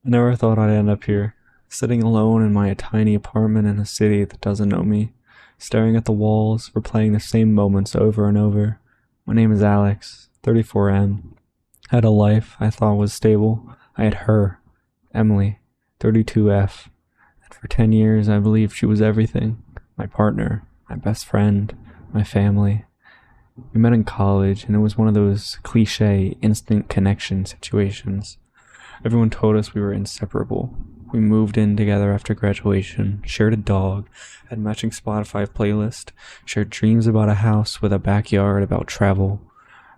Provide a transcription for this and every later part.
I never thought I'd end up here, sitting alone in my tiny apartment in a city that doesn't know me, staring at the walls, replaying the same moments over and over. My name is Alex, 34M. I had a life I thought was stable. I had her, Emily, 32F. And for 10 years, I believed she was everything. My partner, my best friend, my family. We met in college, and it was one of those cliche instant connection situations. Everyone told us we were inseparable. We moved in together after graduation, shared a dog, had matching Spotify playlist, shared dreams about a house with a backyard, about travel,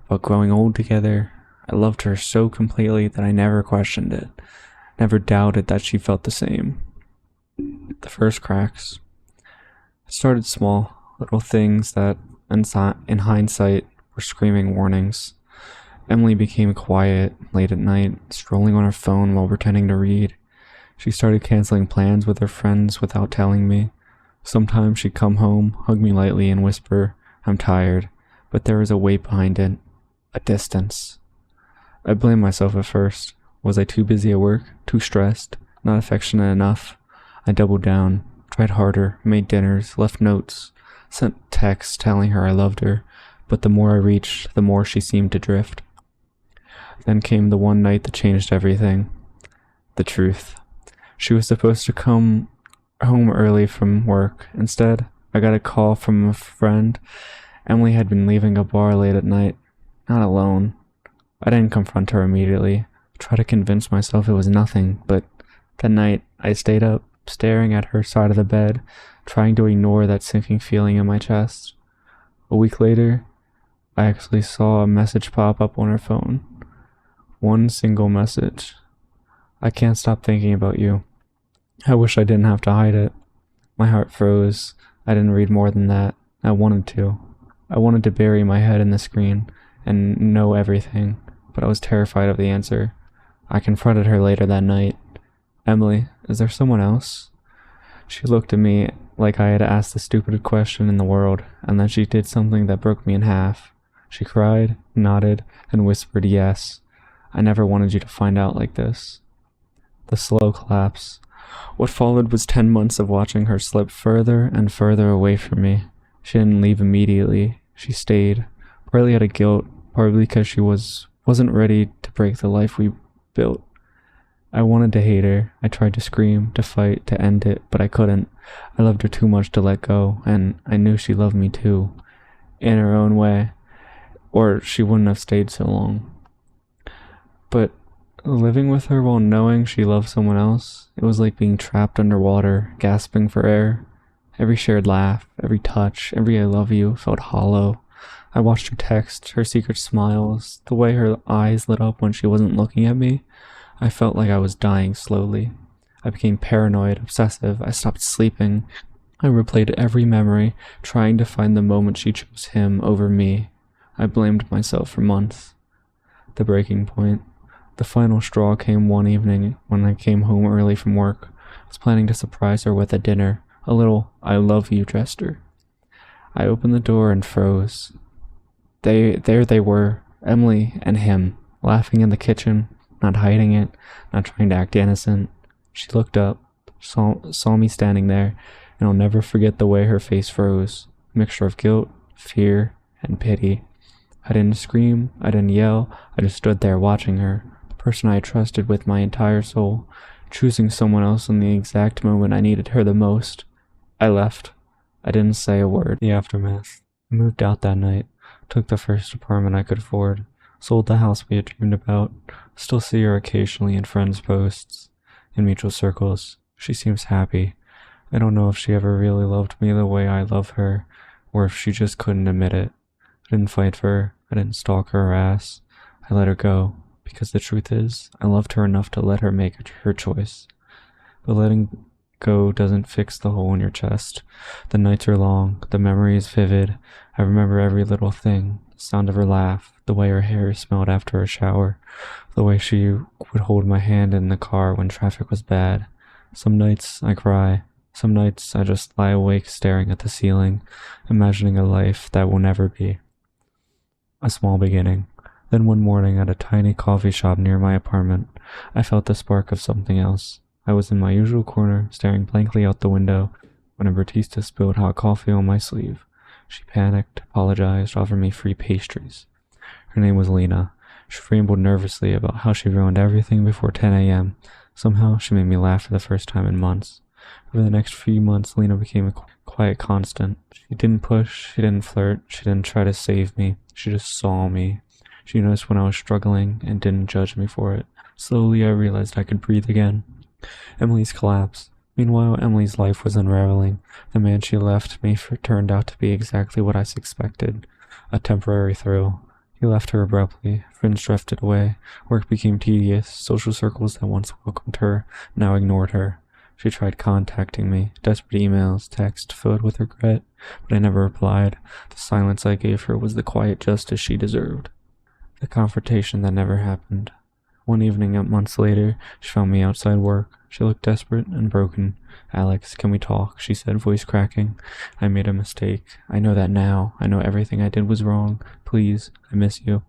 about growing old together. I loved her so completely that I never questioned it, never doubted that she felt the same. The first cracks. It started small, little things that, in hindsight, were screaming warnings. Emily became quiet late at night, strolling on her phone while pretending to read. She started canceling plans with her friends without telling me. Sometimes she'd come home, hug me lightly, and whisper, "I'm tired," but there was a weight behind it, a distance. I blamed myself at first. Was I too busy at work, too stressed, not affectionate enough? I doubled down, tried harder, made dinners, left notes, sent texts telling her I loved her, but the more I reached, the more she seemed to drift. Then came the one night that changed everything. The truth. She was supposed to come home early from work. Instead, I got a call from a friend. Emily had been leaving a bar late at night, not alone. I didn't confront her immediately, try to convince myself it was nothing, but that night I stayed up, staring at her side of the bed, trying to ignore that sinking feeling in my chest. A week later, I actually saw a message pop up on her phone. One single message. "I can't stop thinking about you." I wish I didn't have to hide it. My heart froze. I didn't read more than that. I wanted to. I wanted to bury my head in the screen and know everything, but I was terrified of the answer. I confronted her later that night. "Emily, is there someone else?" She looked at me like I had asked the stupidest question in the world, and then she did something that broke me in half. She cried, nodded, and whispered yes. "I never wanted you to find out like this." The slow collapse. What followed was 10 months of watching her slip further and further away from me. She didn't leave immediately. She stayed, partly out of guilt, partly because she wasn't ready to break the life we built. I wanted to hate her. I tried to scream, to fight, to end it, but I couldn't. I loved her too much to let go, and I knew she loved me too, in her own way, or she wouldn't have stayed so long. But living with her while knowing she loved someone else, it was like being trapped underwater, gasping for air. Every shared laugh, every touch, every "I love you" felt hollow. I watched her text, her secret smiles, the way her eyes lit up when she wasn't looking at me. I felt like I was dying slowly. I became paranoid, obsessive. I stopped sleeping. I replayed every memory, trying to find the moment she chose him over me. I blamed myself for months. The breaking point. The final straw came one evening when I came home early from work. I was planning to surprise her with a dinner, a little "I love you" gesture. I opened the door and froze. There they were, Emily and him, laughing in the kitchen, not hiding it, not trying to act innocent. She looked up, saw me standing there, and I'll never forget the way her face froze. A mixture of guilt, fear, and pity. I didn't scream, I didn't yell, I just stood there watching her, the person I had trusted with my entire soul, choosing someone else in the exact moment I needed her the most. I left. I didn't say a word. The aftermath. I moved out that night, took the first apartment I could afford, sold the house we had dreamed about. Still see her occasionally in friends' posts, in mutual circles. She seems happy. I don't know if she ever really loved me the way I love her, or if she just couldn't admit it. I didn't fight for her. I didn't stalk her ass. I let her go, because the truth is, I loved her enough to let her make her choice. But letting go doesn't fix the hole in your chest. The nights are long, the memory is vivid. I remember every little thing, the sound of her laugh, the way her hair smelled after a shower, the way she would hold my hand in the car when traffic was bad. Some nights I cry. Some nights I just lie awake staring at the ceiling, imagining a life that will never be. A small beginning. Then one morning at a tiny coffee shop near my apartment, I felt the spark of something else. I was in my usual corner, staring blankly out the window, when a barista spilled hot coffee on my sleeve. She panicked, apologized, offered me free pastries. Her name was Lena. She rambled nervously about how she ruined everything before 10 a.m. Somehow, she made me laugh for the first time in months. Over the next few months, Lena became a quiet constant. She didn't push, she didn't flirt, she didn't try to save me. She just saw me. She noticed when I was struggling and didn't judge me for it. Slowly, I realized I could breathe again. Emily's collapse. Meanwhile, Emily's life was unraveling. The man she left me for turned out to be exactly what I expected. A temporary thrill. He left her abruptly. Friends drifted away. Work became tedious. Social circles that once welcomed her now ignored her. She tried contacting me. Desperate emails, texts filled with regret, but I never replied. The silence I gave her was the quiet justice she deserved. The confrontation that never happened. One evening, months later, she found me outside work. She looked desperate and broken. "Alex, can we talk?" she said, voice cracking. "I made a mistake. I know that now. I know everything I did was wrong. Please, I miss you."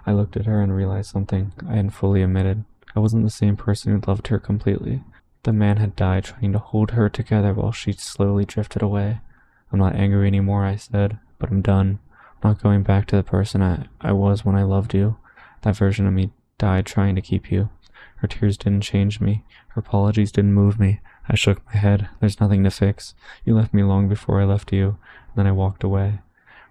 I looked at her and realized something I hadn't fully admitted. I wasn't the same person who loved her completely. The man had died trying to hold her together while she slowly drifted away. "I'm not angry anymore," I said, "but I'm done. I'm not going back to the person I was when I loved you. That version of me died trying to keep you." Her tears didn't change me. Her apologies didn't move me. I shook my head. "There's nothing to fix. You left me long before I left you." And then I walked away,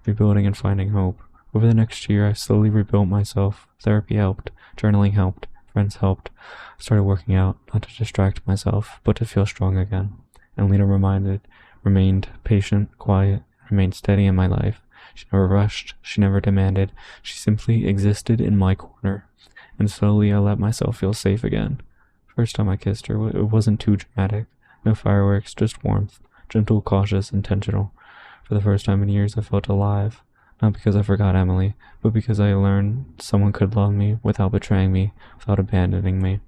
rebuilding and finding hope. Over the next year, I slowly rebuilt myself. Therapy helped. Journaling helped. Friends helped. I started working out, not to distract myself, but to feel strong again. And Lena remained patient, quiet, remained steady in my life. She never rushed. She never demanded. She simply existed in my corner. And slowly I let myself feel safe again. First time I kissed her, it wasn't too dramatic. No fireworks, just warmth. Gentle, cautious, intentional. For the first time in years, I felt alive. Not because I forgot Emily, but because I learned someone could love me without betraying me, without abandoning me.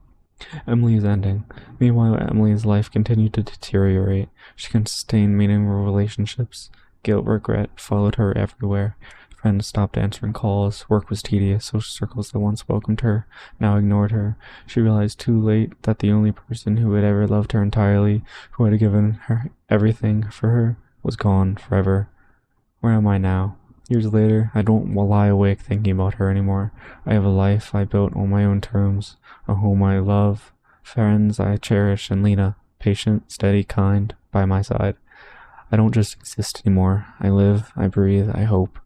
Emily is ending. Meanwhile, Emily's life continued to deteriorate. She couldn't sustain meaningful relationships. Guilt, regret followed her everywhere. Friends stopped answering calls. Work was tedious. Social circles that once welcomed her now ignored her. She realized too late that the only person who had ever loved her entirely, who had given her everything for her, was gone forever. Where am I now? Years later, I don't lie awake thinking about her anymore. I have a life I built on my own terms, a home I love, friends I cherish, and Lena, patient, steady, kind, by my side. I don't just exist anymore. I live, I breathe, I hope.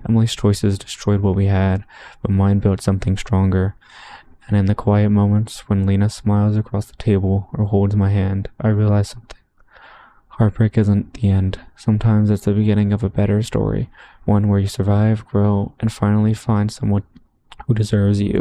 Emily's choices destroyed what we had, but mine built something stronger. And in the quiet moments when Lena smiles across the table or holds my hand, I realize something. Heartbreak isn't the end. Sometimes it's the beginning of a better story, one where you survive, grow, and finally find someone who deserves you.